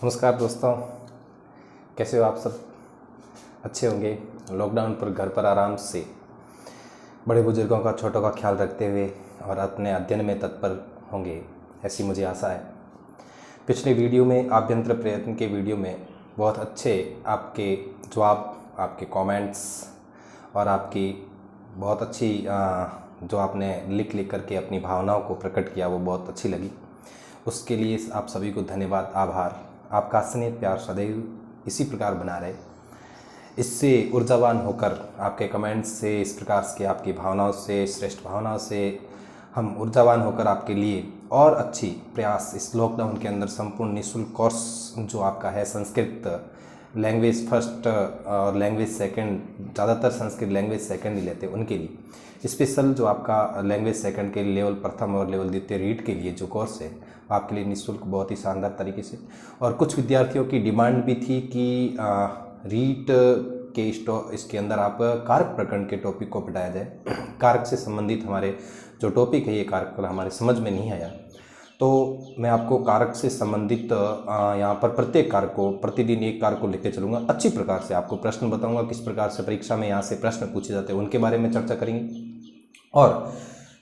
नमस्कार दोस्तों, कैसे हो आप सब? अच्छे होंगे। लॉकडाउन पर घर पर आराम से बड़े बुजुर्गों का, छोटों का ख्याल रखते हुए और अपने अध्ययन में तत्पर होंगे, ऐसी मुझे आशा है। पिछले वीडियो में आभ्यंतर प्रयत्न के वीडियो में बहुत अच्छे आपके जवाब, आपके कमेंट्स और आपकी बहुत अच्छी जो आपने लिख करके अपनी भावनाओं को प्रकट किया, वो बहुत अच्छी लगी। उसके लिए आप सभी को धन्यवाद, आभार। आपका स्नेह प्यार सदैव इसी प्रकार बना रहे। इससे ऊर्जावान होकर आपके कमेंट्स से, इस प्रकार के आपकी भावनाओं से, श्रेष्ठ भावनाओं से हम ऊर्जावान होकर आपके लिए और अच्छी प्रयास इस लॉकडाउन के अंदर संपूर्ण निःशुल्क कोर्स जो आपका है संस्कृत लैंग्वेज फर्स्ट और लैंग्वेज सेकंड, ज़्यादातर संस्कृत लैंग्वेज सेकंड ही लेते हैं उनके लिए स्पेशल जो आपका लैंग्वेज सेकंड के लेवल प्रथम और लेवल द्वितीय रीड के लिए जो कोर्स है आपके लिए निःशुल्क, बहुत ही शानदार तरीके से। और कुछ विद्यार्थियों की डिमांड भी थी कि रीड के इसके अंदर आप कारक प्रकरण के टॉपिक को पढ़ाया जाए। कारक से संबंधित हमारे जो टॉपिक है, ये कारक हमारे समझ में नहीं आया, तो मैं आपको कारक से संबंधित यहाँ पर प्रत्येक कारक को, प्रतिदिन एक कारक को लेकर चलूँगा। अच्छी प्रकार से आपको प्रश्न बताऊँगा, किस प्रकार से परीक्षा में यहाँ से प्रश्न पूछे जाते हैं उनके बारे में चर्चा करेंगे, और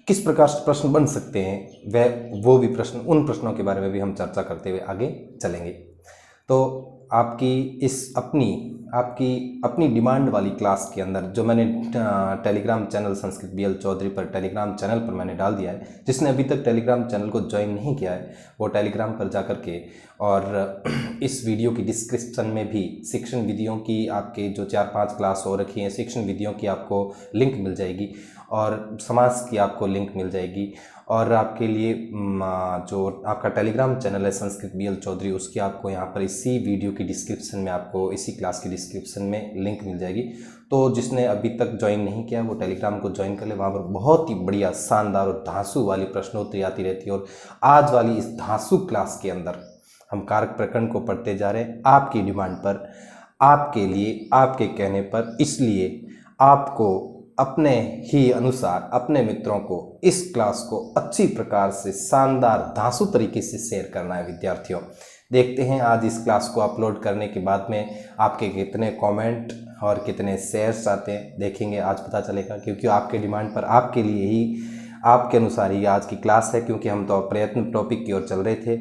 किस प्रकार से प्रश्न बन सकते हैं वो भी प्रश्न, उन प्रश्नों के बारे में भी हम चर्चा करते हुए आगे चलेंगे। तो आपकी इस अपनी डिमांड वाली क्लास के अंदर जो मैंने Telegram channel Sanskrit BL Chaudhary पर टेलीग्राम चैनल पर मैंने डाल दिया है, जिसने अभी तक टेलीग्राम चैनल को ज्वाइन नहीं किया है वो टेलीग्राम पर जा कर के, और इस वीडियो की डिस्क्रिप्शन में भी शिक्षण विधियों की आपके जो 4-5 क्लास हो रखी हैं, शिक्षण विधियों की आपको लिंक मिल जाएगी और समाज की आपको लिंक मिल जाएगी। और आपके लिए जो आपका टेलीग्राम चैनल है संस्कृत BL चौधरी, उसकी आपको यहाँ पर इसी वीडियो की डिस्क्रिप्शन में, आपको इसी क्लास की डिस्क्रिप्शन में लिंक मिल जाएगी। तो जिसने अभी तक ज्वाइन नहीं किया वो टेलीग्राम को ज्वाइन कर ले। वहाँ पर बहुत ही बढ़िया, शानदार और धांसू वाली प्रश्नोत्तरी आती रहती है। और आज वाली इस धांसू क्लास के अंदर हम कारक प्रकरण को पढ़ते जा रहे हैं आपकी डिमांड पर, आपके लिए, आपके कहने पर। इसलिए आपको अपने ही अनुसार अपने मित्रों को इस क्लास को अच्छी प्रकार से, शानदार धांसू तरीके से शेयर करना है विद्यार्थियों। देखते हैं आज इस क्लास को अपलोड करने के बाद में आपके कितने कमेंट और कितने शेयर्स आते हैं, देखेंगे, आज पता चलेगा। क्योंकि आपके डिमांड पर, आपके लिए ही, आपके अनुसार ही आज की क्लास है। क्योंकि हम तो प्रयत्न टॉपिक की ओर चल रहे थे,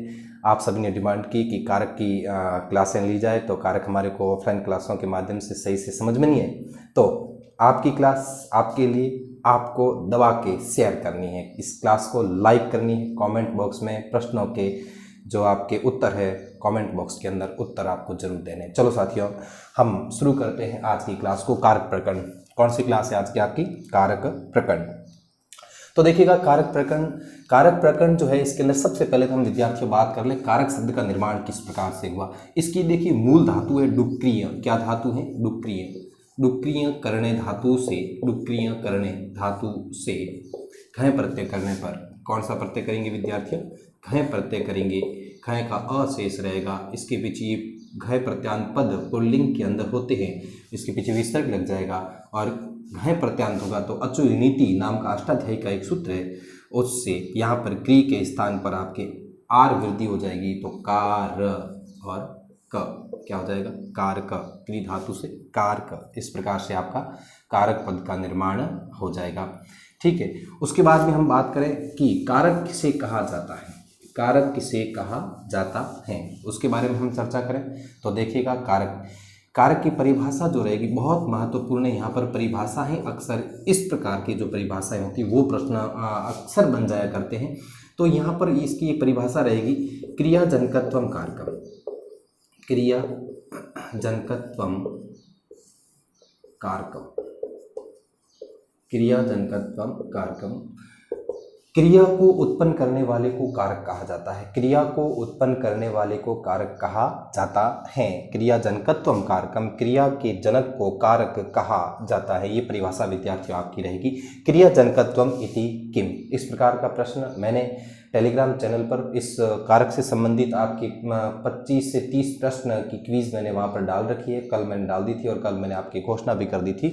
आप सभी ने डिमांड की कि कारक की क्लासें ली जाए, तो कारक हमारे को ऑफलाइन क्लासों के माध्यम से सही से समझ में नहीं है। तो आपकी क्लास आपके लिए, आपको दबा के शेयर करनी है, इस क्लास को लाइक करनी है। कमेंट बॉक्स में प्रश्नों के जो आपके उत्तर है, कमेंट बॉक्स के अंदर उत्तर आपको जरूर देने। चलो साथियों, हम शुरू करते हैं आज की क्लास को। कारक प्रकरण, कौन सी क्लास है आज की आपकी? कारक प्रकरण। तो देखिएगा, कारक प्रकरण जो है, इसके अंदर सबसे पहले तो हम विद्यार्थियों बात कर ले कारक शब्द का निर्माण किस प्रकार से हुआ। इसकी देखिए मूल धातु है डुक्रिय। क्या धातु है? डुक्रिय। डुक्रिय करणे धातु से, डुक्रिय करणे धातु से घय प्रत्यय करने पर कौन सा प्रत्यय करेंगे विद्यार्थियों? घय प्रत्यय करेंगे। घय का अशेष रहेगा, इसके पीछे घय प्रत्यांत पद पुल्लिंग के अंदर होते हैं, इसके पीछे विसर्ग लग जाएगा और घय प्रत्यांत होगा। तो अचुर्नीति नाम का अष्टाध्यायी का एक सूत्र है, उससे यहाँ पर क्री के स्थान पर आपके आर वृद्धि हो जाएगी। तो कार और क क्या हो जाएगा? कारक। क्री धातु से कारक, इस प्रकार से आपका कारक पद का निर्माण हो जाएगा। ठीक है, उसके बाद में हम बात करें कि कारक किसे कहा जाता है, कारक किसे कहा जाता है, उसके बारे में हम चर्चा करें। तो देखिएगा, कारक की परिभाषा जो रहेगी बहुत महत्वपूर्ण है। यहाँ पर परिभाषा है, अक्सर इस प्रकार की जो परिभाषाएं होती वो प्रश्न अक्सर बन जाया करते हैं। तो यहाँ पर इसकी एक परिभाषा रहेगी, क्रियाजनकत्वम कारकम। क्रियाजनकत्वम कारकम, क्रियाजनकत्वम कारकम। क्रिया को उत्पन्न करने वाले को कारक कहा जाता है। क्रिया को उत्पन्न करने वाले को कारक कहा जाता है। क्रियाजनकत्वम कारकम, क्रिया के जनक को कारक कहा जाता है। ये परिभाषा विद्यार्थियों आपकी रहेगी। क्रियाजनकत्वम इति किम, इस प्रकार का प्रश्न मैंने टेलीग्राम चैनल पर इस कारक से संबंधित आपकी 25 से 30 प्रश्न की क्विज मैंने वहाँ पर डाल रखी है। कल मैंने डाल दी थी और कल मैंने आपकी घोषणा भी कर दी थी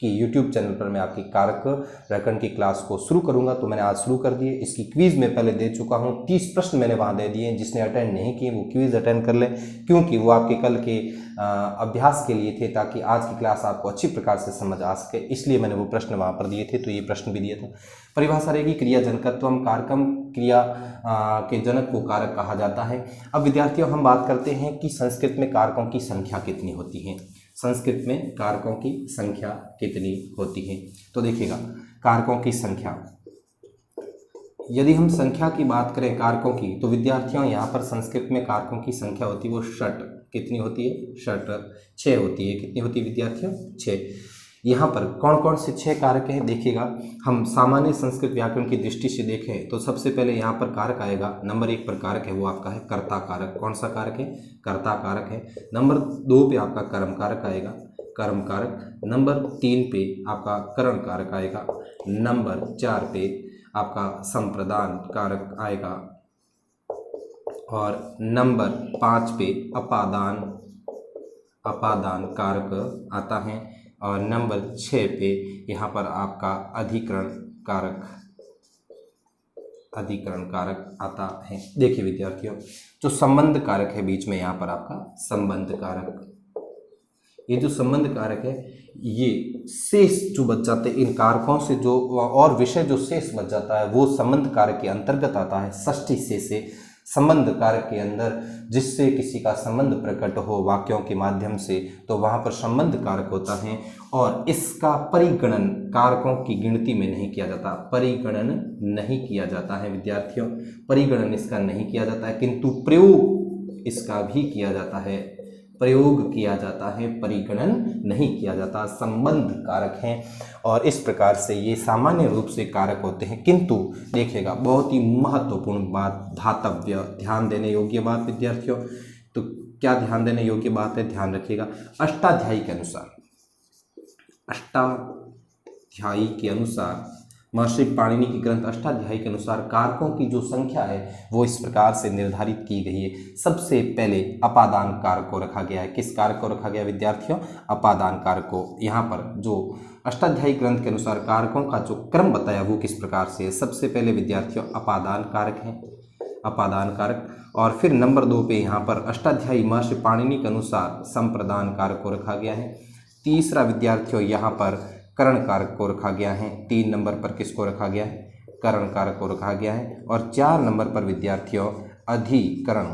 कि YouTube चैनल पर मैं आपकी कारक व्याकरण की क्लास को शुरू करूंगा। तो मैंने आज शुरू कर दिए। इसकी क्विज़ मैं पहले दे चुका हूं, 30 प्रश्न मैंने वहां दे दिए। जिसने अटेंड नहीं किए वो क्विज़ अटेंड कर ले, क्योंकि वो आपके कल के अभ्यास के लिए थे, ताकि आज की क्लास आपको अच्छी प्रकार से समझ आ सके। इसलिए मैंने वो प्रश्न वहाँ पर दिए थे। तो ये प्रश्न भी दिया था। परिभाषा रहेगी क्रिया जनकत्वम कारकम, क्रिया के जनक को कारक कहा जाता है। अब विद्यार्थियों हम बात करते हैं कि संस्कृत में कारकों की संख्या कितनी होती है। संस्कृत में कारकों की संख्या कितनी होती है, तो देखिएगा कारकों की संख्या, यदि हम संख्या की बात करें कारकों की, तो विद्यार्थियों यहाँ पर संस्कृत में कारकों की संख्या होती है वो षट। कितनी होती है? षट, 6 होती है। कितनी होती है विद्यार्थियों? 6। यहाँ पर कौन कौन से 6 कारक हैं देखिएगा। हम सामान्य संस्कृत व्याकरण की दृष्टि से देखें तो सबसे पहले यहाँ पर कारक आएगा। नंबर 1 पर कारक है वो आपका है कर्ता कारक। कौन सा कारक है? कर्ता कारक है। नंबर 2 पे आपका कर्म कारक आएगा, कर्म कारक। नंबर 3 पे आपका करण कारक आएगा। नंबर 4 पे आपका संप्रदान कारक आएगा, और नंबर 5 पे अपादान कारक आता है, और नंबर 6 पे यहाँ पर आपका अधिकरण कारक आता है। देखिए विद्यार्थियों, जो संबंध कारक है बीच में, यहाँ पर आपका संबंध कारक, ये जो संबंध कारक है, ये शेष जो बच जाते हैं इन कारकों से, जो और विषय जो शेष बच जाता है वो संबंध कारक के अंतर्गत आता है। षष्ठी से संबंध कारक के अंदर जिससे किसी का संबंध प्रकट हो वाक्यों के माध्यम से, तो वहाँ पर संबंध कारक होता है। और इसका परिगणन कारकों की गिनती में नहीं किया जाता, परिगणन नहीं किया जाता है विद्यार्थियों, परिगणन इसका नहीं किया जाता है, किंतु प्रयोग इसका भी किया जाता है, प्रयोग किया जाता है, परिगणन नहीं किया जाता। संबंध कारक हैं, और इस प्रकार से ये सामान्य रूप से कारक होते हैं। किंतु देखिएगा बहुत ही महत्वपूर्ण बात, धातव्य, ध्यान देने योग्य बात विद्यार्थियों। तो क्या ध्यान देने योग्य बात है? ध्यान रखिएगा। अष्टाध्यायी के अनुसार महर्षि पाणिनि की ग्रंथ अष्टाध्यायी के अनुसार कारकों की जो संख्या है वो इस प्रकार से निर्धारित की गई है। सबसे पहले अपादान कारक को रखा गया है। किस कारक को रखा गया विद्यार्थियों? अपादान कारक को। यहाँ पर जो अष्टाध्यायी ग्रंथ के अनुसार कारकों का जो क्रम बताया वो किस प्रकार से है? सबसे पहले विद्यार्थियों अपादान कारक है, अपादान कारक, और फिर नंबर 2 पे यहाँ पर अष्टाध्यायी महर्षि पाणिनि के अनुसार संप्रदान कारक को रखा गया है। तीसरा विद्यार्थियों यहाँ पर करण कारक को रखा गया है। 3 नंबर पर किसको रखा गया है? करण कारक को रखा गया है। और 4 नंबर पर विद्यार्थियों अधिकरण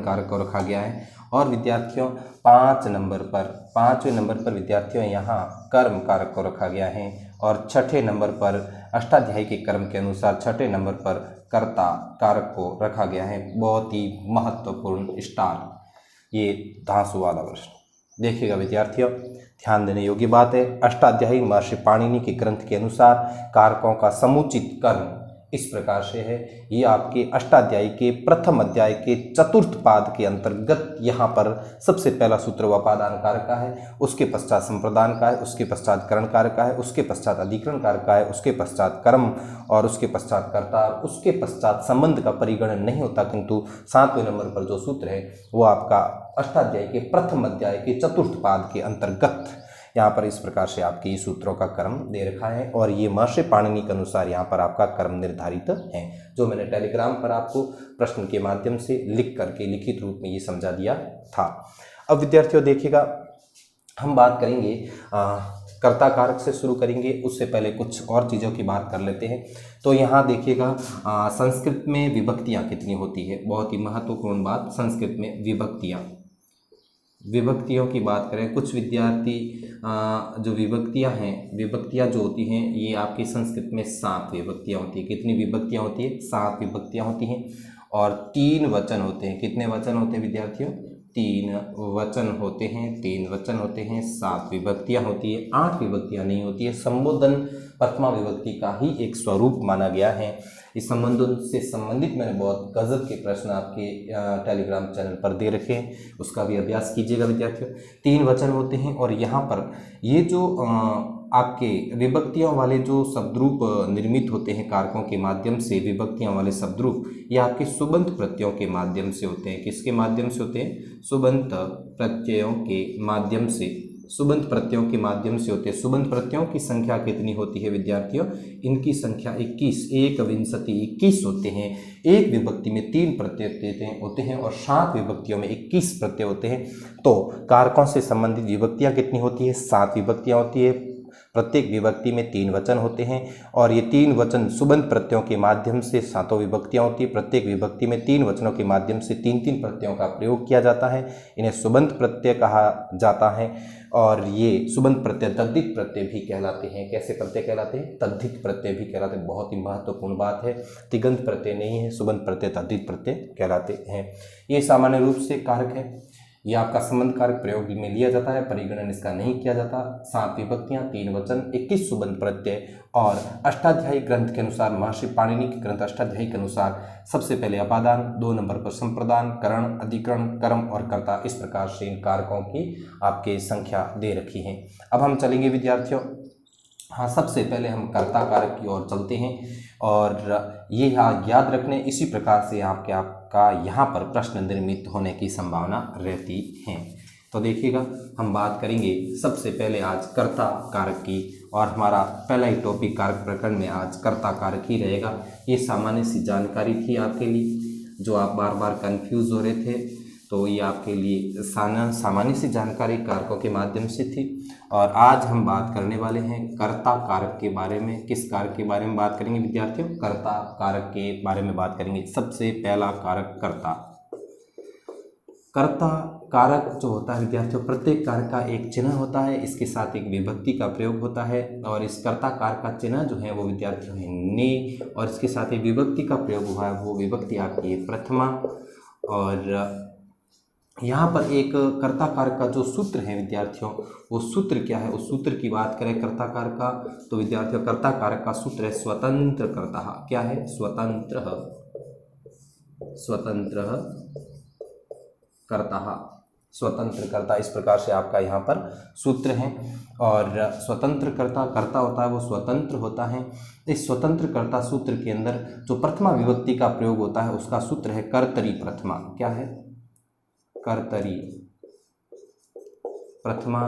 कारक को रखा गया है। और विद्यार्थियों 5वें नंबर पर विद्यार्थियों यहाँ कर्म कारक को रखा गया है। और 6ठे नंबर पर अष्टाध्यायी के क्रम के अनुसार 6ठे नंबर पर कर्ता कारक को रखा गया है। बहुत ही महत्वपूर्ण स्टार, ये धांसू वाला प्रश्न देखिएगा विद्यार्थियों, ध्यान देने योग्य बात है। अष्टाध्यायी महर्षि पाणिनि के ग्रंथ के अनुसार कारकों का समुचित कर्म इस प्रकार से है। ये आपके अष्टाध्यायी के प्रथम अध्याय के चतुर्थ पाद के अंतर्गत यहाँ पर सबसे पहला सूत्र अपादान कारक का है, उसके पश्चात संप्रदान का है, उसके पश्चात करण कारक का है, उसके पश्चात अधिकरण कारक का है, उसके पश्चात कर्म, और उसके पश्चात कर्ता, उसके पश्चात संबंध का परिगणन नहीं होता, किंतु 7वें नंबर पर जो सूत्र है वो आपका अष्टाध्यायी के प्रथम अध्याय के चतुर्थ पाद के अंतर्गत यहाँ पर इस प्रकार से आपके सूत्रों का क्रम दे रखा है। और ये महर्षि पाणिनि के अनुसार यहाँ पर आपका क्रम निर्धारित है, जो मैंने टेलीग्राम पर आपको प्रश्न के माध्यम से लिख करके लिखित रूप में ये समझा दिया था। अब विद्यार्थियों देखिएगा, हम बात करेंगे कर्ता कारक से शुरू करेंगे। उससे पहले कुछ और चीज़ों की बात कर लेते हैं। तो यहाँ देखिएगा संस्कृत में विभक्तियाँ कितनी होती है, बहुत ही महत्वपूर्ण बात। संस्कृत में विभक्तियों की बात करें, कुछ विद्यार्थी जो विभक्तियाँ जो होती हैं ये आपकी संस्कृत में 7 विभक्तियाँ होती है। कितनी विभक्तियाँ होती है? 7 विभक्तियाँ होती हैं। और 3 वचन होते हैं। कितने वचन होते हैं विद्यार्थियों? 3 वचन होते हैं। 3 वचन होते हैं। 7 विभक्तियाँ होती है, 8 विभक्तियाँ नहीं होती है। संबोधन प्रथमा विभक्ति का ही एक स्वरूप माना गया है। इस संबंधों से संबंधित मैंने बहुत गजब के प्रश्न आपके टेलीग्राम चैनल पर दे रखे हैं, उसका भी अभ्यास कीजिएगा विद्यार्थियों। 3 वचन होते हैं। और यहाँ पर ये जो आपके विभक्तियों वाले जो शब्दरूप निर्मित होते हैं कारकों के माध्यम से, विभक्तियों वाले शब्दरूप ये आपके सुबंत प्रत्ययों के माध्यम से होते हैं। किसके माध्यम से होते हैं? सुबंत प्रत्ययों के माध्यम से सुबंत प्रत्ययों के माध्यम से होते हैं। सुबंत प्रत्ययों की संख्या कितनी होती है विद्यार्थियों? इनकी संख्या 21, एक विंशति 21 होते हैं। एक विभक्ति में 3 प्रत्यय होते हैं और 7 विभक्तियों में 21 प्रत्यय होते हैं। तो कारकों से संबंधित विभक्तियां कितनी होती है? 7 विभक्तियां होती है। प्रत्येक विभक्ति में 3 वचन होते हैं और ये 3 वचन सुबंत प्रत्ययों के माध्यम से 7 विभक्तियां होती है। प्रत्येक विभक्ति में 3 वचनों के माध्यम से 3-3 प्रत्ययों का प्रयोग किया जाता है। इन्हें सुबंत प्रत्यय कहा जाता है और ये सुबंत प्रत्यय तद्धित प्रत्यय भी कहलाते हैं। कैसे प्रत्यय कहलाते हैं? तद्धित प्रत्यय भी कहलाते हैं। बहुत ही महत्वपूर्ण बात है, तिगंत प्रत्यय नहीं है, सुबंत प्रत्यय तद्धित प्रत्यय कहलाते हैं। ये सामान्य रूप से कारक है। यह आपका संबंध कारक प्रयोग में लिया जाता है, परिगणन इसका नहीं किया जाता। 7 विभक्तियां, 3 वचन, 21 सुबंत प्रत्यय और अष्टाध्यायी ग्रंथ के अनुसार, महर्षि पाणिनि के ग्रंथ अष्टाध्यायी के अनुसार सबसे पहले अपादान, 2 नंबर पर संप्रदान, करण, अधिकरण, कर्म और कर्ता, इस प्रकार से इन कारकों की आपके संख्या दे रखी है। अब हम चलेंगे विद्यार्थियों, हाँ, सबसे पहले हम कर्ता कारक की ओर चलते हैं और ये याद रखने, इसी प्रकार से आपका यहाँ पर प्रश्न निर्मित होने की संभावना रहती है। तो देखिएगा, हम बात करेंगे सबसे पहले आज कर्ता कारक की और हमारा पहला ही टॉपिक कारक प्रकरण में आज कर्ता कारक ही रहेगा। ये सामान्य सी जानकारी थी आपके लिए, जो आप बार बार कंफ्यूज हो रहे थे, तो ये आपके लिए सामान्य सी जानकारी कारकों के माध्यम से थी। और आज हम बात करने वाले हैं कर्ता कारक के बारे में। किस कारक के बारे में बात करेंगे विद्यार्थियों? कर्ता कारक के बारे में बात करेंगे। सबसे पहला कारक कर्ता। कर्ता कारक जो होता है विद्यार्थियों, प्रत्येक कारक का एक चिन्ह होता है, इसके साथ एक विभक्ति का प्रयोग होता है और इस कर्ता कारक का चिन्ह जो है वो विद्यार्थियों है ने, और इसके साथ ही विभक्ति का प्रयोग हुआ है, वो विभक्ति आपकी है प्रथमा। और यहाँ पर एक कर्ता कारक का जो सूत्र है विद्यार्थियों, वो सूत्र क्या है? उस सूत्र की बात करें कर्ता कारक का, तो विद्यार्थियों कर्ता कारक का सूत्र है स्वतंत्र कर्ता। क्या है? स्वतंत्र कर्ता, स्वतंत्र कर्ता, इस प्रकार से आपका यहाँ पर सूत्र है। और स्वतंत्र कर्ता कर्ता होता है वो स्वतंत्र होता है। इस स्वतंत्र कर्ता सूत्र के अंदर जो प्रथमा विभक्ति का प्रयोग होता है उसका सूत्र है कर्तरी प्रथमा। क्या है? कर्तरी प्रथमा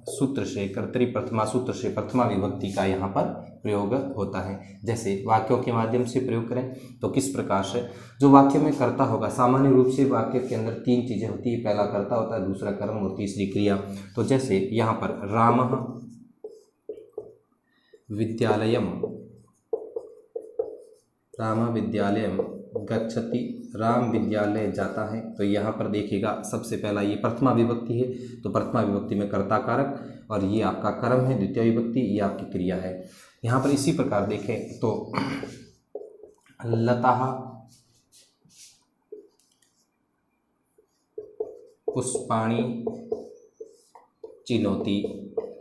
सूत्र से, कर्तरी प्रथमा सूत्र से प्रथमा विभक्ति का यहाँ पर प्रयोग होता है। जैसे वाक्यों के माध्यम से प्रयोग करें तो किस प्रकार से, जो वाक्य में कर्ता होगा, सामान्य रूप से वाक्य के अंदर 3 चीज़ें होती है, पहला कर्ता होता है, दूसरा कर्म और तीसरी क्रिया। तो जैसे यहाँ पर रामः विद्यालयम, राम विद्यालयम गच्छति, राम विद्यालय जाता है। तो यहाँ पर देखिएगा सबसे पहला ये प्रथमा विभक्ति है, तो प्रथमा विभक्ति में कर्ता कारक और ये आपका कर्म है, द्वितीय विभक्ति ये आपकी क्रिया है। यहाँ पर इसी प्रकार देखें तो लता पुष्पाणि चिनोती,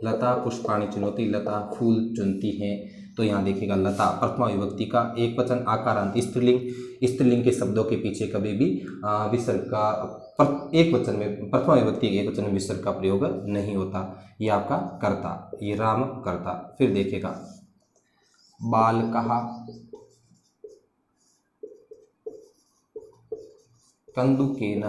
लता पुष्पाणि चिनोती, लता फूल चुनती हैं। तो यहाँ देखिएगा लता प्रथमा विभक्ति का एक वचन आकारांत स्त्रीलिंग, स्त्रीलिंग के शब्दों के पीछे कभी भी विसर्ग का एक वचन में, प्रथमा विभक्ति के एक वचन में विसर्ग का प्रयोग नहीं होता। ये आपका कर्ता, ये राम कर्ता। फिर देखिएगा बालकः कंदुकेन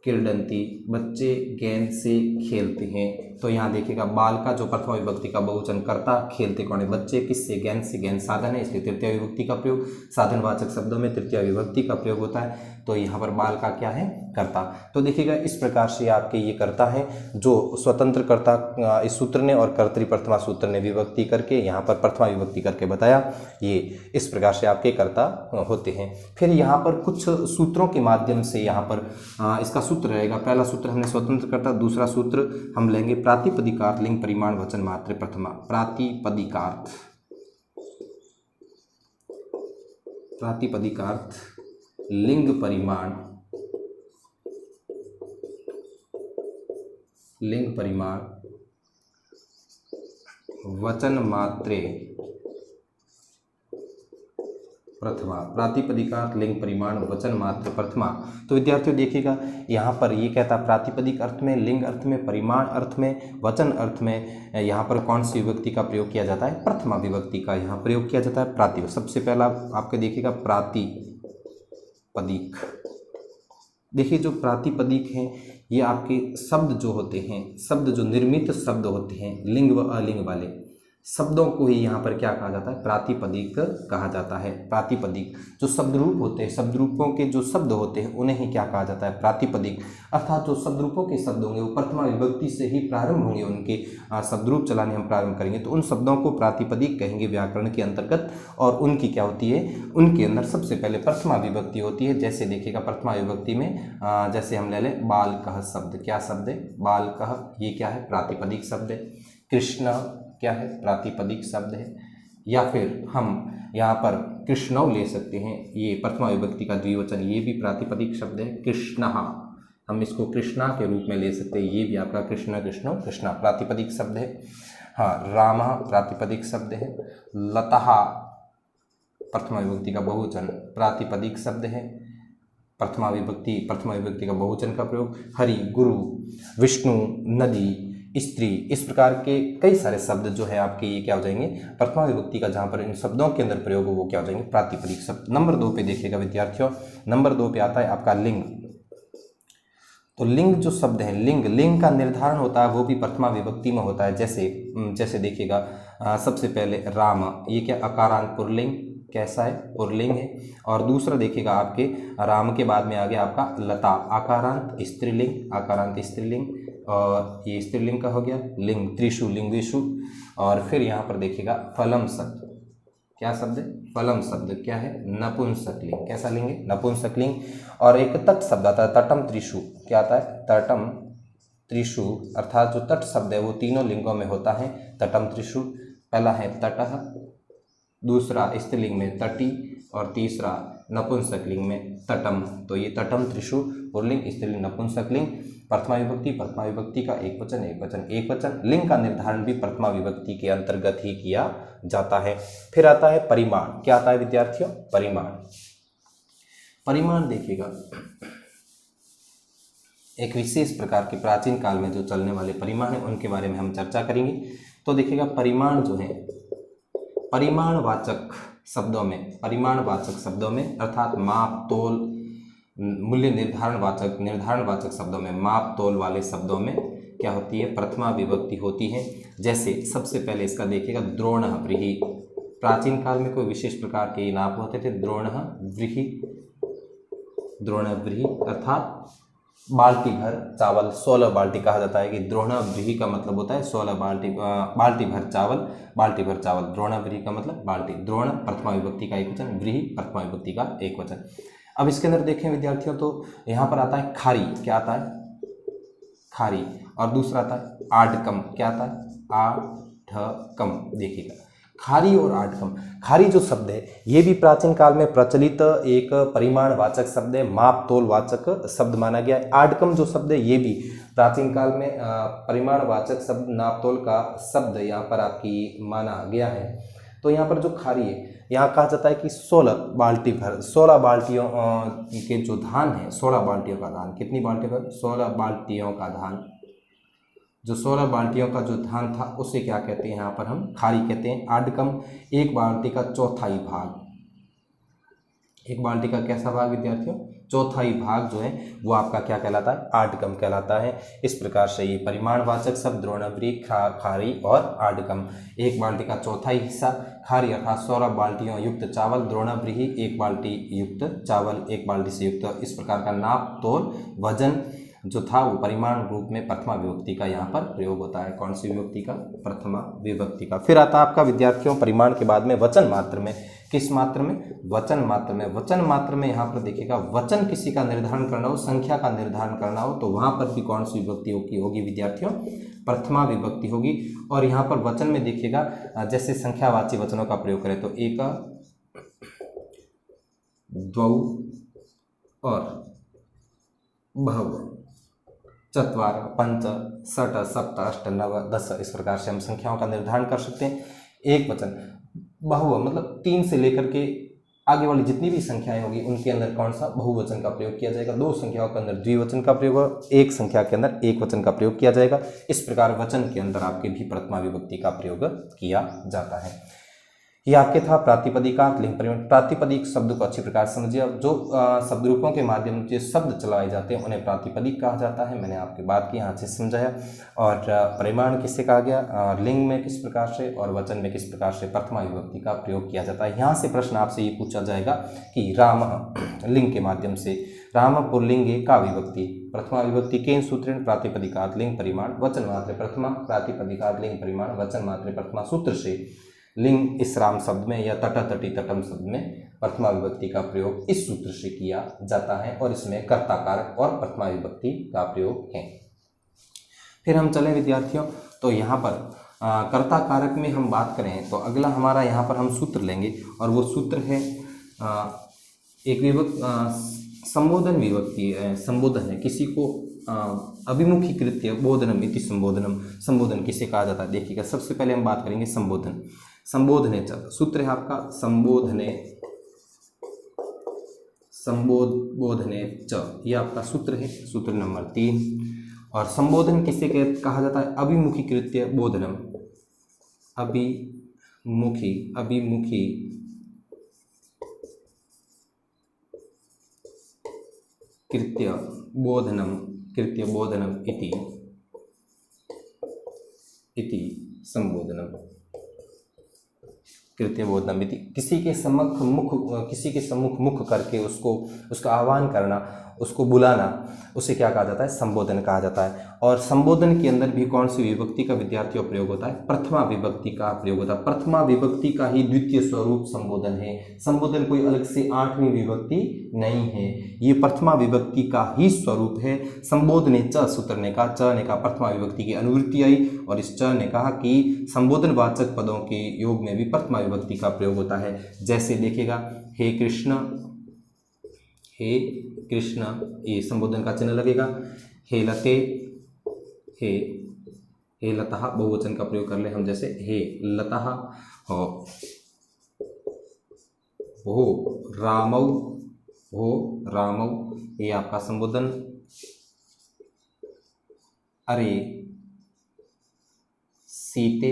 क्रीडन्ति, बच्चे गेंद से खेलते हैं। तो यहाँ देखिएगा बाल का जो प्रथमा विभक्ति का बहुवचन कर्ता, खेलते कौन है? बच्चे, किससे? गेंद से, गेंद साधन है इसलिए तृतीय विभक्ति का प्रयोग, साधनवाचक शब्दों में तृतीय विभक्ति का प्रयोग होता है। तो यहाँ पर बाल का क्या है? कर्ता। तो देखिएगा इस प्रकार से आपके ये कर्ता है, जो स्वतंत्र कर्ता इस सूत्र ने और कर्तरी प्रथमा सूत्र ने विभक्ति करके यहाँ पर प्रथमा विभक्ति करके बताया। ये इस प्रकार से आपके कर्ता होते हैं। फिर यहाँ पर कुछ सूत्रों के माध्यम से यहाँ पर इसका सूत्र रहेगा। पहला सूत्र हमने स्वतंत्र कर्ता, दूसरा सूत्र हम लेंगे प्रातिपदिकार्थ लिंग परिमाण वचन मात्र प्रथमा। प्रातिपदिकार्थ, प्रातिपदिकार्थ लिंग परिमाण, लिंग परिमाण वचन मात्रे प्रथमा। प्रातिपदिकार्थ लिंग परिमाण वचन मात्र प्रथमा। तो विद्यार्थियों देखिएगा यहाँ पर ये कहता है प्रातिपदिक अर्थ में, लिंग अर्थ में, परिमाण अर्थ में, वचन अर्थ में यहाँ पर कौन सी विभक्ति का प्रयोग किया जाता है? प्रथमा विभक्ति का यहाँ प्रयोग किया जाता है। प्राति, सबसे पहला आपके देखिएगा प्रातिपदिक, देखिए जो प्रातिपदिक हैं ये आपके शब्द जो होते हैं, शब्द जो निर्मित शब्द होते हैं लिंग व अलिंग वाले शब्दों को ही यहाँ पर क्या कहा जाता है, प्रातिपदिक कहा जाता है। प्रातिपदिक जो शब्द रूप होते हैं, शब्द रूपों के जो शब्द होते हैं उन्हें ही क्या कहा जाता है, प्रातिपदिक। अर्थात जो शब्द रूपों के शब्द होंगे वो प्रथमा विभक्ति से ही प्रारंभ होंगे, उनके शब्द रूप चलाने हम प्रारंभ करेंगे तो उन शब्दों को प्रातिपदिक कहेंगे व्याकरण के अंतर्गत। और उनकी क्या होती है, उनके अंदर सबसे पहले प्रथमा विभक्ति होती है। जैसे देखिएगा प्रथमा विभक्ति में जैसे हम ले लें बाल कह शब्द, क्या शब्द है, बाल कह, ये क्या है, प्रातिपदिक शब्द है। कृष्ण क्या है, प्रातिपदिक शब्द है। या फिर हम यहाँ पर कृष्णव ले सकते हैं, ये प्रथमा विभक्ति का द्विवचन, ये भी प्रातिपदिक शब्द है। कृष्णहा, हम इसको कृष्णा के रूप में ले सकते हैं, ये भी आपका कृष्ण, कृष्णो, कृष्णा प्रातिपदिक शब्द है। हाँ, राम प्रातिपदिक शब्द है। लता प्रथमा विभक्ति का बहुवचन, प्रातिपदिक शब्द है। प्रथमा विभक्ति का बहुवचन का प्रयोग। हरि, गुरु, विष्णु, नदी, स्त्री, इस प्रकार के कई सारे शब्द जो है आपके ये क्या हो जाएंगे, प्रथमा विभक्ति का जहाँ पर इन शब्दों के अंदर प्रयोग हो वो क्या हो जाएंगे, प्रातिपदिक शब्द। नंबर 2 पे देखिएगा विद्यार्थियों, नंबर 2 पे आता है आपका लिंग। तो लिंग जो शब्द है, लिंग का निर्धारण होता है वो भी प्रथमा विभक्ति में होता है। जैसे देखिएगा सबसे पहले राम, ये क्या अकारांत पुल्लिंग, कैसा है, पुल्लिंग है। और दूसरा देखिएगा आपके राम के बाद में आ गया आपका लता, आकारांत स्त्रीलिंग, आकारांत स्त्रीलिंग, और ये स्त्रीलिंग का हो गया। लिंग, त्रिशु, लिंगेशु। और फिर यहाँ पर देखिएगा फलम शब्द, क्या शब्द है, फलम शब्द क्या है, नपुंसकलिंग, कैसा लिंग है, नपुंसकलिंग। और एक तट शब्द आता है, तटम त्रिशु, क्या आता है, तटम त्रिशु, अर्थात जो तट शब्द है वो तीनों लिंगों में होता है, तटम त्रिशु। पहला है तटः, दूसरा स्त्रीलिंग में तटी, और तीसरा नपुंसकलिंग में तटम। तो ये तटम त्रिशु पुल्लिंग, स्त्रीलिंग, नपुंसकलिंग। प्रथमा विभक्ति का एक वचन। लिंग का निर्धारण भी प्रथमा विभक्ति के अंतर्गत ही किया जाता है। फिर आता है परिमाण, क्या आता है विद्यार्थियों, परिमाण देखिएगा एक विशेष प्रकार के प्राचीन काल में जो चलने वाले परिमाण है उनके बारे में हम चर्चा करेंगे। तो देखिएगा परिमाण जो है, परिमाणवाचक शब्दों में अर्थात माप, तोल, मूल्य निर्धारणवाचक शब्दों में, माप तोल वाले शब्दों में क्या होती है, प्रथमा विभक्ति होती है। जैसे सबसे पहले इसका देखिएगा द्रोण व्रीहि, प्राचीन काल में कोई विशेष प्रकार के नाप होते थे, द्रोण व्रीहि अर्थात बाल्टी भर चावल, 16 बाल्टी कहा जाता है कि द्रोण व्रीहि का मतलब होता है 16 बाल्टी, बाल्टी भर चावल, द्रोण व्रीहि का मतलब बाल्टी। द्रोण प्रथमा विभक्ति का एक वचन, व्रीहि प्रथमा विभक्ति का एक वचन। अब इसके अंदर देखें विद्यार्थियों तो यहाँ पर आता है खारी, क्या आता है, खारी। और दूसरा आता है आडकम, क्या आता है, आढ़कम। देखिएगा खारी और आडकम, खारी जो शब्द है ये भी प्राचीन काल में प्रचलित एक परिमाणवाचक शब्द है, माप तोल वाचक शब्द माना गया है। आडकम जो शब्द है ये भी प्राचीन काल में परिमाणवाचक शब्द, नाप तोल का शब्द यहाँ पर आपकी माना गया है। तो यहाँ पर जो खारी है, यहाँ कहा जाता है कि 16 बाल्टी भर, 16 बाल्टियों के जो धान है, 16 बाल्टियों का धान, कितनी बाल्टी भर, 16 बाल्टियों का धान, जो 16 बाल्टियों का जो धान था उसे क्या कहते हैं, यहाँ पर हम खारी कहते हैं। आडकम एक बाल्टी का चौथाई भाग, एक बाल्टी का कैसा भाग विद्यार्थियों, चौथाई भाग जो है वो आपका क्या कहलाता है, आडकम कहलाता है। इस प्रकार से ये परिमाणवाचक शब्द द्रोण व्रीहि, खारी और आडकम। एक बाल्टी का चौथाई हिस्सा, खारी अर्थात 16 बाल्टियों युक्त चावल, द्रोण व्रीहि एक बाल्टी युक्त चावल, एक बाल्टी से युक्त। इस प्रकार का नाप तोल वजन जो था वो परिमाण रूप में प्रथमा विभक्ति का यहाँ पर प्रयोग होता है। कौन सी विभक्ति का, प्रथमा विभक्ति का। फिर आता है आपका विद्यार्थियों परिमाण के बाद में वचन मात्र में, किस मात्र में, वचन मात्र में। वचन मात्र में यहाँ पर देखिएगा वचन किसी का निर्धारण करना हो, संख्या का निर्धारण करना हो तो वहाँ पर भी कौन सी विभक्ति होगी विद्यार्थियों, प्रथमा विभक्ति होगी। और यहाँ पर वचन में देखिएगा जैसे संख्यावाची वचनों का प्रयोग करें तो एक, द्वौ और बहु, चत्वार, पंच, षट, सप्त, अष्ट, नव, 10, इस प्रकार से हम संख्याओं का निर्धारण कर सकते हैं। एक वचन, बहु मतलब 3 से लेकर के आगे वाली जितनी भी संख्याएं होगी उनके अंदर कौन सा, बहुवचन का प्रयोग किया जाएगा। 2 संख्याओं के अंदर द्विवचन का प्रयोग होगा, 1 संख्या के अंदर एक वचन का प्रयोग किया जाएगा। इस प्रकार वचन के अंदर आपके भी प्रथमा विभक्ति का प्रयोग किया जाता है। ये आपके था प्रातिपदिकार्थ लिंग परिमाण। प्रातिपदिक शब्द को अच्छी प्रकार समझिए। अब जो शब्द रूपों के माध्यम से शब्द चलाए जाते हैं उन्हें प्रातिपदिक कहा जाता है। मैंने आपकी बात की, यहाँ से समझाया। और परिमाण किससे कहा गया, लिंग में किस प्रकार से और वचन में किस प्रकार से प्रथमा विभक्ति का प्रयोग किया जाता है। यहाँ से प्रश्न आपसे ये पूछा जाएगा कि राम लिंग के माध्यम से राम पुल्लिंगे का विभक्ति प्रथमा विभक्ति केन सूत्रेण प्रातिपदिकार्थ लिंग परिमाण वचन मात्रे प्रथमा प्रातिपदिकार्थ लिंग परिमाण वचन मात्रे प्रथमा सूत्र से लिंग इस राम शब्द में या तटा तटी तटम शब्द में प्रथमा विभक्ति का प्रयोग इस सूत्र से किया जाता है और इसमें कर्ता कारक और प्रथमा विभक्ति का प्रयोग है। फिर हम चलें विद्यार्थियों, तो यहाँ पर कर्ता कारक में हम बात करें तो अगला हमारा यहाँ पर हम सूत्र लेंगे और वो सूत्र है एक संबोधन विभक्ति संबोधन है। किसी को अभिमुखीकृत्य बोधनम इति संबोधनम। संबोधन किसे कहा जाता है देखिएगा। सबसे पहले हम बात करेंगे संबोधन। संबोधने च सूत्र है आपका संबोधने च, ये आपका सूत्र है, सूत्र नंबर 3। और संबोधन किसे कहा जाता है, अभिमुखीकृत्य बोधनम। अभिमुखी कृत्य बोधनम इति संबोधनम। कृत्य बोधनम इति किसी के सम्मुख मुख करके उसका आह्वान करना, उसको बुलाना, उसे क्या कहा जाता है, संबोधन कहा जाता है। और संबोधन के अंदर भी कौन सी विभक्ति का विद्यार्थियों प्रयोग होता है, प्रथमा विभक्ति का प्रयोग होता है। प्रथमा विभक्ति का ही द्वितीय स्वरूप संबोधन है। संबोधन कोई अलग से 8वीं विभक्ति नहीं है, ये प्रथमा विभक्ति का ही स्वरूप है। संबोधने च सूत्र ने कहा, च ने कहा प्रथमा विभक्ति की अनुवृत्ति आई और इस च ने कहा कि संबोधन वाचक पदों के योग में भी प्रथमा विभक्ति का प्रयोग होता है। जैसे देखिएगा, हे कृष्ण ये संबोधन का चिन्ह लगेगा। हे लते, हे लतः बहुवचन का प्रयोग कर ले हम, जैसे हे लतः हो रामौ ये आपका संबोधन। अरे सीते,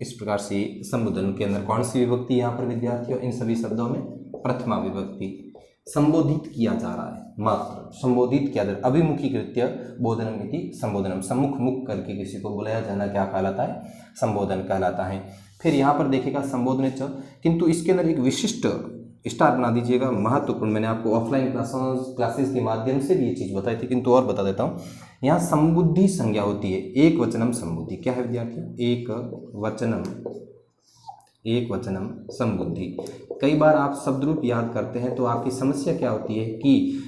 इस प्रकार से संबोधन के अंदर कौन सी विभक्ति यहाँ पर विद्यार्थियों, इन सभी शब्दों में प्रथमा विभक्ति। संबोधित किया जा रहा है, मात्र संबोधित किया जा रहा है। अभिमुखीकृत्य बोधनम इति संबोधनम। सम्मुख मुख करके किसी को बुलाया जाना क्या कहलाता है, संबोधन कहलाता है। फिर यहाँ पर देखिएगा संबोधने च, किंतु इसके अंदर एक विशिष्ट स्टार बना दीजिएगा, महत्वपूर्ण। मैंने आपको ऑफलाइन क्लासेस के माध्यम से भी ये चीज़ बताई थी, किंतु और बता देता हूँ। यहाँ संबुद्धि संज्ञा होती है, एक वचनम संबुद्धि। क्या है विद्यार्थियों, एक वचनम संबुद्धि। कई बार आप शब्द रूप याद करते हैं तो आपकी समस्या क्या होती है कि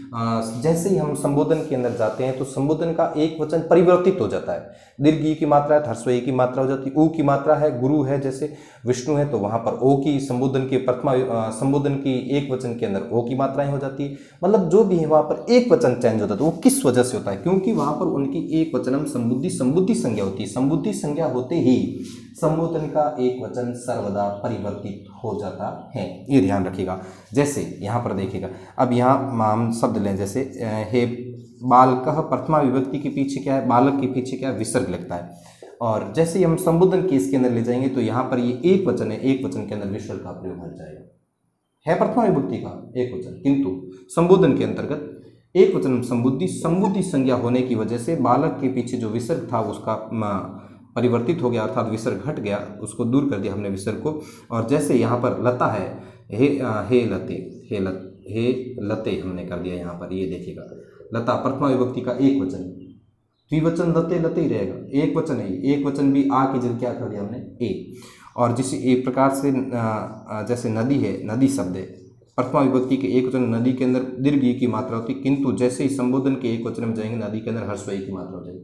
जैसे ही हम संबोधन के अंदर जाते हैं तो संबोधन का एक वचन परिवर्तित हो जाता है। दीर्घ ई की मात्रा है, ह्रस्व ई की मात्रा हो जाती है। ऊ की मात्रा है, गुरु है, जैसे विष्णु है तो वहाँ पर ओ की संबोधन की एक वचन के अंदर ओ की मात्राएं हो जाती है। मतलब जो भी है वहाँ पर एक वचन चेंज होता है। तो वो किस वजह से होता है, क्योंकि वहाँ पर उनकी एक वचनम संबुद्धि संज्ञा होती है। संबुद्धि संज्ञा होते ही संबोधन का एक वचन सर्वदा परिवर्तित हो जाता है, ये ध्यान रखिएगा। जैसे यहाँ पर देखिएगा, अब यहाँ हम शब्द लें, जैसे हे बालकः, प्रथमा विभक्ति के पीछे क्या है, बालक के पीछे क्या है, विसर्ग लगता है। और जैसे ही हम संबोधन के इसके अंदर ले जाएंगे तो यहाँ पर ये एक वचन है, एक वचन के अंदर विसर्ग का प्रयोग हो जाएगा। है प्रथमा विभक्ति का एक वचन, किंतु संबोधन के अंतर्गत एक वचन संबुद्धि संज्ञा होने की वजह से बालक के पीछे जो विसर्ग था उसका परिवर्तित हो गया, अर्थात विसर्ग घट गया, उसको दूर कर दिया हमने विसर्ग को। और जैसे यहाँ पर लता है, हे लते हमने कर दिया यहाँ पर, ये देखिएगा लता प्रथमा विभक्ति का एक वचन, द्विवचन लते ही रहेगा, एक वचन है, एक वचन भी आ की जगह क्या कर दिया हमने, ए। और जिस एक प्रकार से जैसे नदी है, नदी शब्द है, प्रथमा विभक्ति के एक वचन नदी के अंदर दीर्घ ई की मात्रा होती है, किंतु जैसे ही संबोधन के एक वचन में जाएंगे नदी के अंदर ह्रस्व ई की मात्रा हो जाएगी।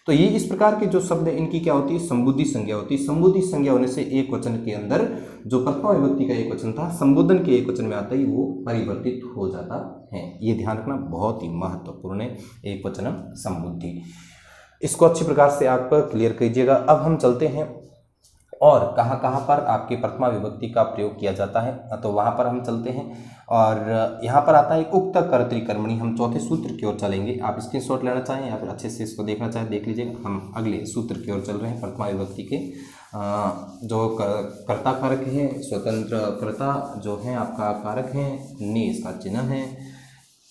तो ये इस प्रकार के जो शब्द है इनकी क्या होती है, संबुद्धि संज्ञा होती है। संबुद्धि संज्ञा होने से एक वचन के अंदर जो प्रथमा विभक्ति का एक वचन था संबोधन के एक वचन में आता ही वो परिवर्तित हो जाता है। ये ध्यान रखना बहुत ही महत्वपूर्ण है, एक वचनम संबुद्धि। इसको अच्छी प्रकार से आप क्लियर कीजिएगा। अब हम चलते हैं और कहाँ कहाँ पर आपकी प्रथमा विभक्ति का प्रयोग किया जाता है, तो वहाँ पर हम चलते हैं। और यहाँ पर आता है उक्त कर्तृकर्मणि। हम चौथे सूत्र की ओर चलेंगे। आप स्क्रीनशॉट लेना चाहें या फिर अच्छे से इसको देखना चाहें देख लीजिएगा। हम अगले सूत्र की ओर चल रहे हैं प्रथमा विभक्ति के। जो कर्ता कारक है, स्वतंत्र कर्ता जो है आपका कारक है, नि इसका चिन्ह है,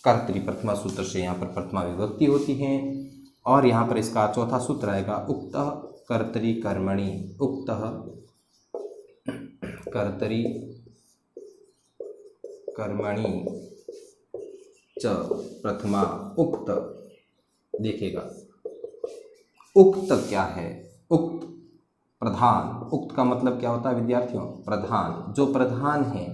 कर्तरी प्रथमा सूत्र से यहाँ पर प्रथमा विभक्ति होती है। और यहाँ पर इसका चौथा सूत्र आएगा उक्त कर्तरी कर्मणि, उक्त कर्तरी कर्मणि च प्रथमा। उक्त देखिएगा, उक्त क्या है? उक्त प्रधान। उक्त का मतलब क्या होता है विद्यार्थियों? प्रधान। जो प्रधान है,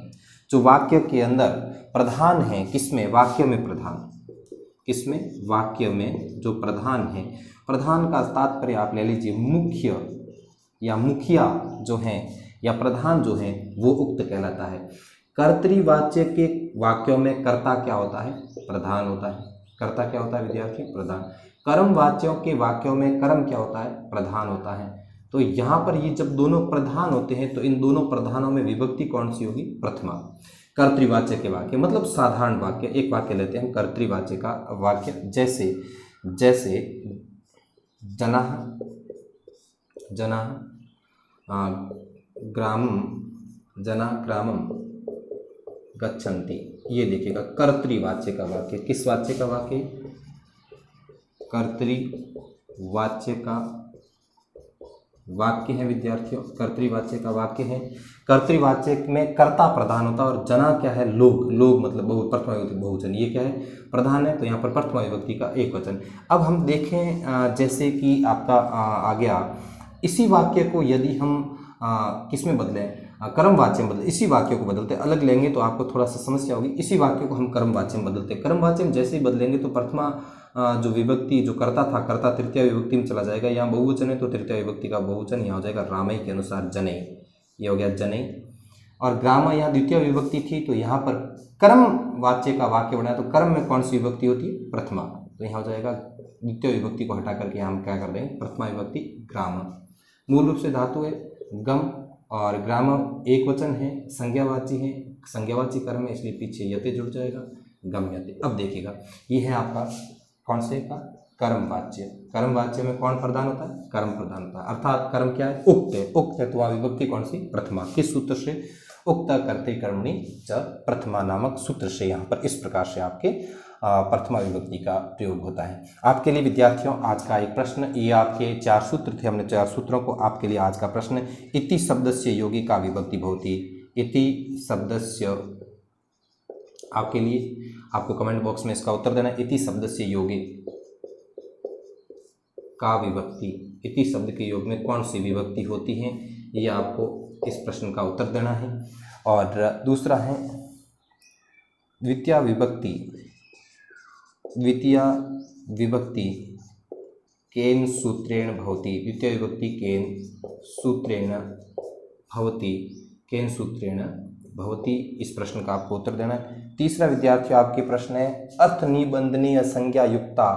जो वाक्य के अंदर प्रधान है, किसमें? वाक्य में प्रधान। किसमें? वाक्य में जो प्रधान है। प्रधान का तात्पर्य आप ले लीजिए मुख्य या मुखिया जो है या प्रधान जो है वो उक्त कहलाता है। कर्तृवाच्य के वाक्यों में कर्ता क्या होता है? प्रधान होता है। कर्ता क्या होता है विद्यार्थी? प्रधान। कर्म वाच्यों के वाक्यों में कर्म क्या होता है? प्रधान होता है। तो यहाँ पर ये जब दोनों प्रधान होते हैं तो इन दोनों प्रधानों में विभक्ति कौन सी होगी? प्रथमा। कर्तृवाच्य के वाक्य मतलब साधारण वाक्य। एक वाक्य लेते हैं कर्तृवाच्य का वाक्य, जैसे जैसे जनाः जनाः ग्रामं, जना ग्रामं गच्छन्ति। ये देखिएगा कर्तृवाच्य का वाक्य। किस वाच्य का वाक्य? कर्तृवाच्य का वाक्य है विद्यार्थियों। कर्तृवाच्य का वाक्य है। कर्तृवाच्य में कर्ता प्रधान होता है और जना क्या है? लोग। लोग मतलब प्रथमा विभक्ति बहुवचन। ये क्या है? प्रधान है, तो यहाँ पर प्रथमा विभक्ति का एक वचन। अब हम देखें जैसे कि आपका आ गया, इसी वाक्य को यदि हम किस में बदलें? कर्म वाच्य में बदले। इसी वाक्य को बदलते अलग लेंगे तो आपको थोड़ा सा समस्या होगी। इसी वाक्य को हम कर्म वाच्य में बदलते। कर्म वाच्य में जैसे ही बदलेंगे तो प्रथमा जो विभक्ति जो कर्ता था, कर्ता तृतीय विभक्ति में चला जाएगा। यहाँ बहुवचन है तो तृतीय विभक्ति का बहुवचन यहाँ हो जाएगा रामई के अनुसार जनै। ये हो गया जनै। और ग्राम यहाँ द्वितीय विभक्ति थी तो यहाँ पर कर्म वाच्य का वाक्य बनाया तो कर्म में कौन सी विभक्ति होती है? प्रथमा। तो यहाँ हो जाएगा द्वितीय विभक्ति को हटा करके हम क्या कर देंगे? प्रथमा विभक्ति ग्राम। मूल रूप से धातु है गम और ग्राम एक वचन है, संज्ञावाची है, संज्ञावाची कर्म है, इसलिए पीछे यते जुड़ जाएगा, गम्यते। अब देखिएगा ये है आपका कौन से का? कर्म वाच्य। कर्म वाच्य में कौन प्रधान होता है? कर्म प्रधान होता है। अर्थात कर्म क्या है? उक्त है। उक्त है तो वहाँ विभक्ति कौन सी? प्रथमा। किस सूत्र से? उक्त कर्ते कर्मणि च प्रथमा नामक सूत्र से यहाँ पर इस प्रकार से आपके प्रथमा विभक्ति का प्रयोग होता है। आपके लिए विद्यार्थियों आज का एक प्रश्न, ये आपके 4 सूत्र थे, हमने 4 सूत्रों को आपके लिए आज का प्रश्न, इति शब्दस्य योगी का विभक्ति भवति। इति शब्दस्य आपके लिए, आपको कमेंट बॉक्स में इसका उत्तर देना। इति शब्दस्य योगी का विभक्ति, इति शब्द के योग में कौन सी विभक्ति होती है, ये आपको इस प्रश्न का उत्तर देना है। और दूसरा है द्वितीय विभक्ति, द्वितीय विभक्ति केन सूत्रेण भवति। द्वितीय विभक्ति केन सूत्रेण भवति, केन सूत्रेण भवति, इस प्रश्न का आपको उत्तर देना है। तीसरा विद्यार्थियों आपके प्रश्न है अर्थ निबंधनीय संज्ञा युक्ता।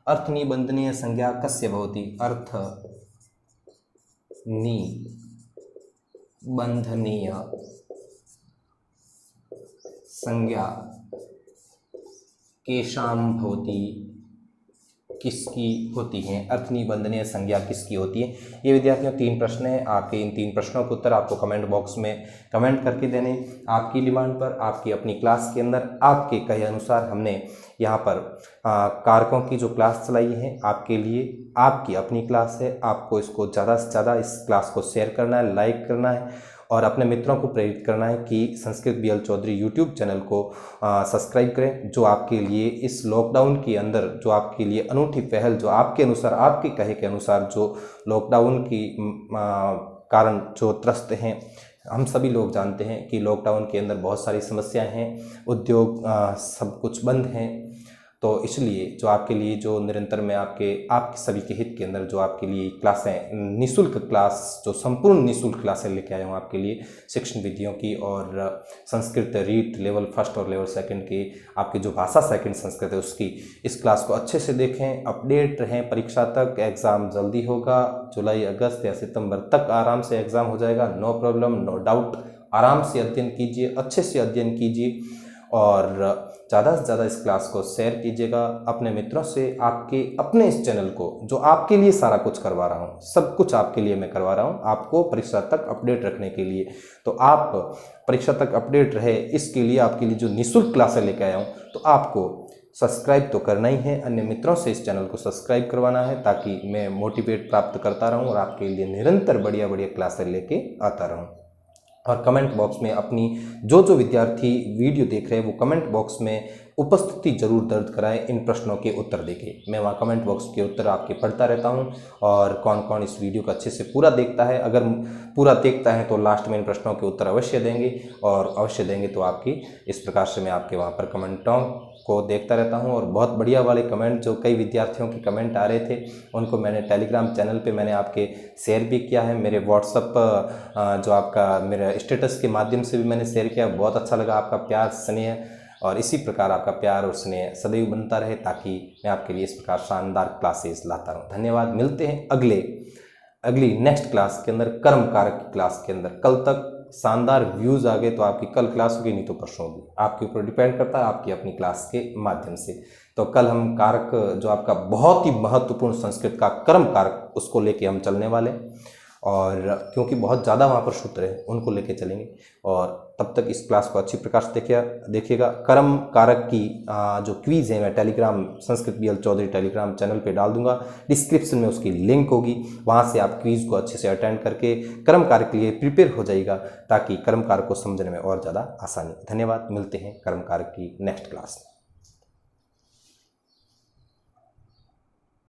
अर्थ निबंधनीय संज्ञा कस्य भवति? अर्थ निबंधनीय संज्ञा केषां भवति, किसकी होती है? अर्थ निबंधनीय संज्ञा किसकी होती है? ये विद्यार्थियों 3 प्रश्न हैं। आपके इन 3 प्रश्नों के उत्तर आपको कमेंट बॉक्स में कमेंट करके देने। आपकी डिमांड पर, आपकी अपनी क्लास के अंदर आपके कहे अनुसार हमने यहाँ पर कारकों की जो क्लास चलाई है आपके लिए, आपकी अपनी क्लास है। आपको इसको ज़्यादा से ज़्यादा इस क्लास को शेयर करना है, लाइक करना है और अपने मित्रों को प्रेरित करना है कि Sanskrit BL Chaudhary YouTube channel को सब्सक्राइब करें। जो आपके लिए इस लॉकडाउन के अंदर जो आपके लिए अनूठी पहल, जो आपके अनुसार, आपके कहे के अनुसार जो लॉकडाउन की कारण जो त्रस्त हैं, हम सभी लोग जानते हैं कि लॉकडाउन के अंदर बहुत सारी समस्याएं हैं, उद्योग सब कुछ बंद हैं। तो इसलिए जो आपके लिए जो निरंतर मैं आपके सभी के हित के अंदर जो आपके लिए क्लासें, निःशुल्क क्लास, जो संपूर्ण निःशुल्क क्लासें लेके आया हूँ आपके लिए शिक्षण विधियों की और संस्कृत रीट लेवल 1 और लेवल 2 की, आपकी जो भाषा 2 संस्कृत है उसकी, इस क्लास को अच्छे से देखें, अपडेट रहें। परीक्षा तक एग्ज़ाम जल्दी होगा, जुलाई अगस्त या सितंबर तक आराम से एग्ज़ाम हो जाएगा। No problem, no doubt. आराम से अध्ययन कीजिए, अच्छे से अध्ययन कीजिए और ज़्यादा से ज़्यादा इस क्लास को शेयर कीजिएगा अपने मित्रों से। आपके अपने इस चैनल को, जो आपके लिए सारा कुछ करवा रहा हूँ, सब कुछ आपके लिए मैं करवा रहा हूँ, आपको परीक्षा तक अपडेट रखने के लिए। तो आप परीक्षा तक अपडेट रहे, इसके लिए आपके लिए जो निःशुल्क क्लासें लेकर आया हूँ, तो आपको सब्सक्राइब तो करना ही है, अन्य मित्रों से इस चैनल को सब्सक्राइब करवाना है, ताकि मैं मोटिवेट प्राप्त करता रहूं और आपके लिए निरंतर बढ़िया बढ़िया क्लासें लेके आता रहूं। और कमेंट बॉक्स में अपनी जो विद्यार्थी वीडियो देख रहे हैं वो कमेंट बॉक्स में उपस्थिति जरूर दर्ज कराएं, इन प्रश्नों के उत्तर देके। मैं वहाँ कमेंट बॉक्स के उत्तर आपके पढ़ता रहता हूँ और कौन कौन इस वीडियो को अच्छे से पूरा देखता है, अगर पूरा देखता है तो लास्ट में इन प्रश्नों के उत्तर अवश्य देंगे, और अवश्य देंगे तो आपकी इस प्रकार से मैं आपके वहाँ पर कमेंटों को देखता रहता हूँ। और बहुत बढ़िया वाले कमेंट, जो कई विद्यार्थियों के कमेंट आ रहे थे, उनको मैंने टेलीग्राम चैनल पे मैंने आपके शेयर भी किया है, मेरे व्हाट्सअप जो आपका मेरा स्टेटस के माध्यम से भी मैंने शेयर किया। बहुत अच्छा लगा आपका प्यार स्नेह, और इसी प्रकार आपका प्यार और स्नेह सदैव बनता रहे, ताकि मैं आपके लिए इस प्रकार शानदार क्लासेस लाता रहूँ। धन्यवाद। मिलते हैं अगली नेक्स्ट क्लास के अंदर, कर्म कारक की क्लास के अंदर। कल तक शानदार व्यूज़ आ गए तो आपकी कल क्लास होगी, नहीं तो परसों होगी, आपके ऊपर डिपेंड करता है, आपकी अपनी क्लास के माध्यम से। तो कल हम कारक, जो आपका बहुत ही महत्वपूर्ण संस्कृत का कर्म कारक, उसको लेके हम चलने वाले, और क्योंकि बहुत ज़्यादा वहाँ पर सूत्र हैं, उनको लेके चलेंगे। और तब तक इस क्लास को अच्छी प्रकार से देखिएगा। कर्म कारक की जो क्विज़ है मैं Telegram Sanskrit BL Chaudhary Telegram channel पे डाल दूंगा, डिस्क्रिप्शन में उसकी लिंक होगी, वहाँ से आप क्विज़ को अच्छे से अटेंड करके कर्म कारक के लिए प्रिपेयर हो जाइएगा, ताकि कर्म कारक को समझने में और ज़्यादा आसानी। धन्यवाद। मिलते हैं कर्म कारक की नेक्स्ट क्लास में।